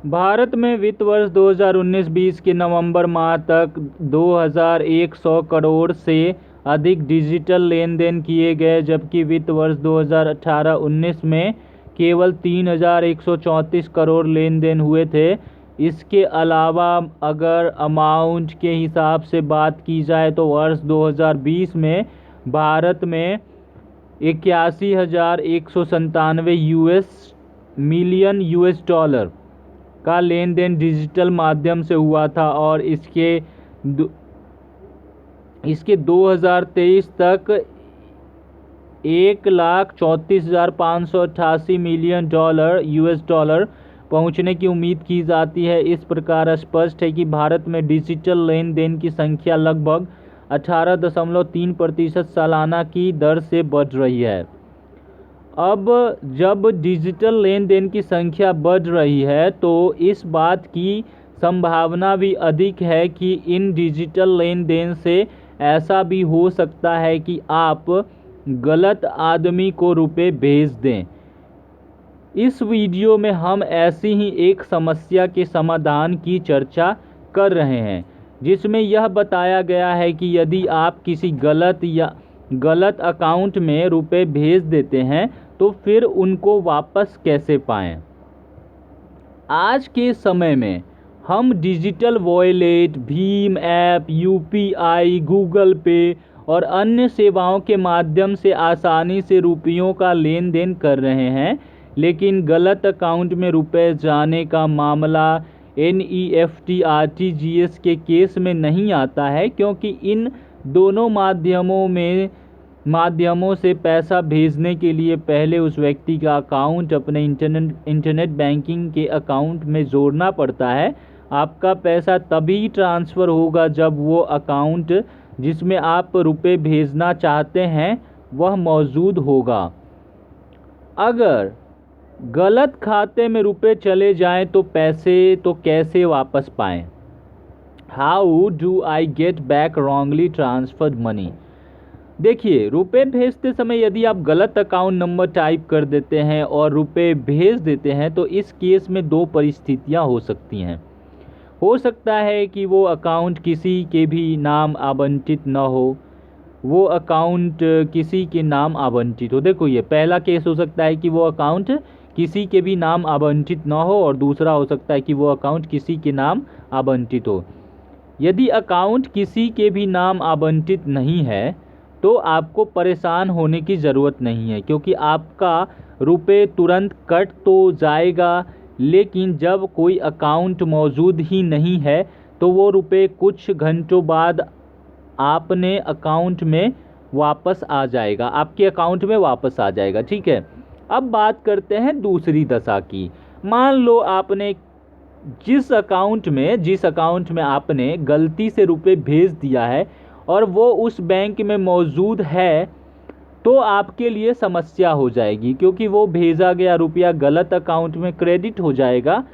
भारत में वित्त वर्ष 2019-20 के नवंबर माह तक 2100 करोड़ से अधिक डिजिटल लेन देन किए गए, जबकि वित्त वर्ष 2018-19 में केवल 3134 करोड़ लेन देन हुए थे। इसके अलावा अगर अमाउंट के हिसाब से बात की जाए तो वर्ष 2020 में भारत में 81,197 मिलियन यूएस डॉलर का लेन देन डिजिटल माध्यम से हुआ था, और इसके 2023 तक 1,34,588 मिलियन यूएस डॉलर पहुंचने की उम्मीद की जाती है। इस प्रकार स्पष्ट है कि भारत में डिजिटल लेन देन की संख्या लगभग 18.3% सालाना की दर से बढ़ रही है। अब जब डिजिटल लेन देन की संख्या बढ़ रही है तो इस बात की संभावना भी अधिक है कि इन डिजिटल लेन देन से ऐसा भी हो सकता है कि आप गलत आदमी को रुपए भेज दें। इस वीडियो में हम ऐसी ही एक समस्या के समाधान की चर्चा कर रहे हैं, जिसमें यह बताया गया है कि यदि आप किसी गलत अकाउंट में रुपए भेज देते हैं तो फिर उनको वापस कैसे पाएं। आज के समय में हम digital wallet, Bhim app, UPI, Google पे और अन्य सेवाओं के माध्यम से आसानी से रुपयों का लेन देन कर रहे हैं, लेकिन गलत अकाउंट में रुपए जाने का मामला NEFT RTGS के केस में नहीं आता है, क्योंकि इन दोनों माध्यमों से पैसा भेजने के लिए पहले उस व्यक्ति का अकाउंट अपने इंटरनेट बैंकिंग के अकाउंट में जोड़ना पड़ता है। आपका पैसा तभी ट्रांसफ़र होगा जब वो अकाउंट जिसमें आप रुपए भेजना चाहते हैं वह मौजूद होगा। अगर गलत खाते में रुपए चले जाएं तो कैसे वापस पाएं? How do I get back wrongly transferred money? देखिए, रुपए भेजते समय यदि आप गलत अकाउंट नंबर टाइप कर देते हैं और रुपए भेज देते हैं तो इस केस में दो परिस्थितियां हो सकती हैं। हो सकता है कि वो अकाउंट किसी के भी नाम आवंटित न हो, वो अकाउंट किसी के नाम आवंटित हो। देखो, ये पहला केस हो सकता है कि वो अकाउंट किसी के भी नाम आवंटित न हो, और दूसरा हो सकता है कि वो अकाउंट किसी के नाम आवंटित हो। यदि अकाउंट किसी के भी नाम आवंटित नहीं है तो आपको परेशान होने की ज़रूरत नहीं है, क्योंकि आपका रुपए तुरंत कट तो जाएगा, लेकिन जब कोई अकाउंट मौजूद ही नहीं है तो वो रुपए कुछ घंटों बाद आपके अकाउंट में वापस आ जाएगा। ठीक है, अब बात करते हैं दूसरी दशा की। मान लो आपने जिस अकाउंट में आपने गलती से रुपए भेज दिया है और वो उस बैंक में मौजूद है, तो आपके लिए समस्या हो जाएगी, क्योंकि वो भेजा गया रुपया गलत अकाउंट में क्रेडिट हो जाएगा।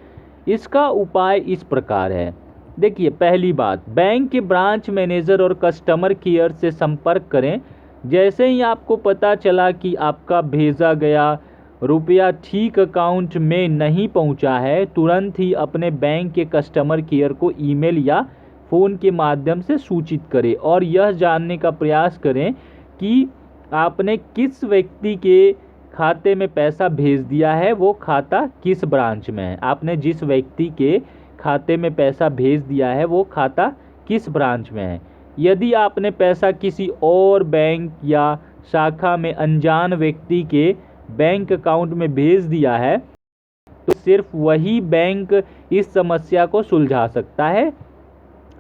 इसका उपाय इस प्रकार है। देखिए, पहली बात, बैंक के ब्रांच मैनेजर और कस्टमर केयर से संपर्क करें। जैसे ही आपको पता चला कि आपका भेजा गया रुपया ठीक अकाउंट में नहीं पहुंचा है, तुरंत ही अपने बैंक के कस्टमर केयर को ईमेल या फ़ोन के माध्यम से सूचित करें और यह जानने का प्रयास करें कि आपने किस व्यक्ति के खाते में पैसा भेज दिया है, वो खाता किस ब्रांच में है। आपने जिस व्यक्ति के खाते में पैसा भेज दिया है वो खाता किस ब्रांच में है। यदि आपने पैसा किसी और बैंक या शाखा में अनजान व्यक्ति के बैंक अकाउंट में भेज दिया है तो सिर्फ वही बैंक इस समस्या को सुलझा सकता है।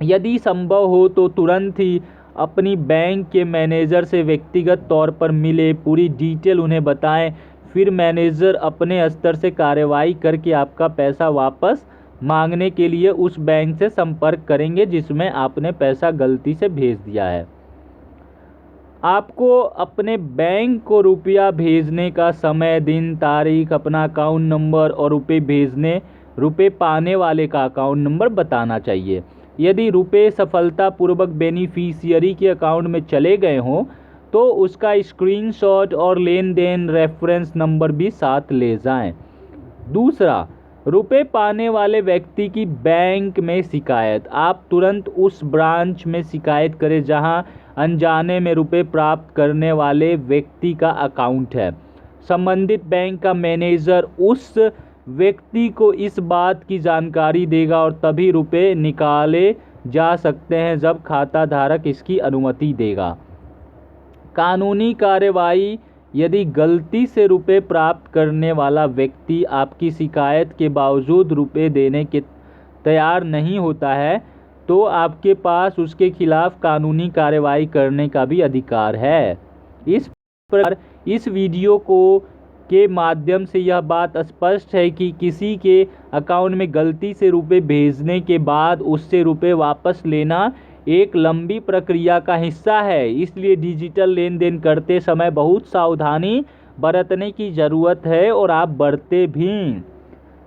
यदि संभव हो तो तुरंत ही अपनी बैंक के मैनेजर से व्यक्तिगत तौर पर मिले, पूरी डिटेल उन्हें बताएं, फिर मैनेजर अपने स्तर से कार्रवाई करके आपका पैसा वापस मांगने के लिए उस बैंक से संपर्क करेंगे जिसमें आपने पैसा गलती से भेज दिया है। आपको अपने बैंक को रुपया भेजने का समय, दिन, तारीख, अपना अकाउंट नंबर और रुपये पाने वाले का अकाउंट नंबर बताना चाहिए। यदि रुपये सफलतापूर्वक बेनिफिशियरी के अकाउंट में चले गए हों तो उसका स्क्रीनशॉट और लेन देन रेफरेंस नंबर भी साथ ले जाएं। दूसरा, रुपए पाने वाले व्यक्ति की बैंक में शिकायत। आप तुरंत उस ब्रांच में शिकायत करें जहां अनजाने में रुपए प्राप्त करने वाले व्यक्ति का अकाउंट है। संबंधित बैंक का मैनेजर उस व्यक्ति को इस बात की जानकारी देगा और तभी रुपए निकाले जा सकते हैं जब खाता धारक इसकी अनुमति देगा। कानूनी कार्रवाई। यदि गलती से रुपए प्राप्त करने वाला व्यक्ति आपकी शिकायत के बावजूद रुपए देने के तैयार नहीं होता है तो आपके पास उसके खिलाफ कानूनी कार्रवाई करने का भी अधिकार है। इस प्रकार इस वीडियो के माध्यम से यह बात स्पष्ट है कि किसी के अकाउंट में गलती से रुपए भेजने के बाद उससे रुपए वापस लेना एक लंबी प्रक्रिया का हिस्सा है। इसलिए डिजिटल लेन देन करते समय बहुत सावधानी बरतने की ज़रूरत है और आप बरते भी,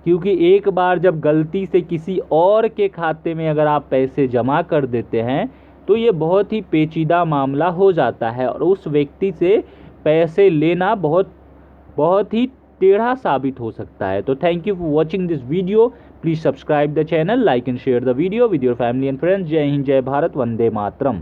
क्योंकि एक बार जब गलती से किसी और के खाते में अगर आप पैसे जमा कर देते हैं तो ये बहुत ही पेचीदा मामला हो जाता है और उस व्यक्ति से पैसे लेना बहुत ही टेढ़ा साबित हो सकता है। तो thank you for watching this video. Please subscribe the channel, like and share the video with your family and friends. जय हिंद, जय भारत, वंदे मातरम।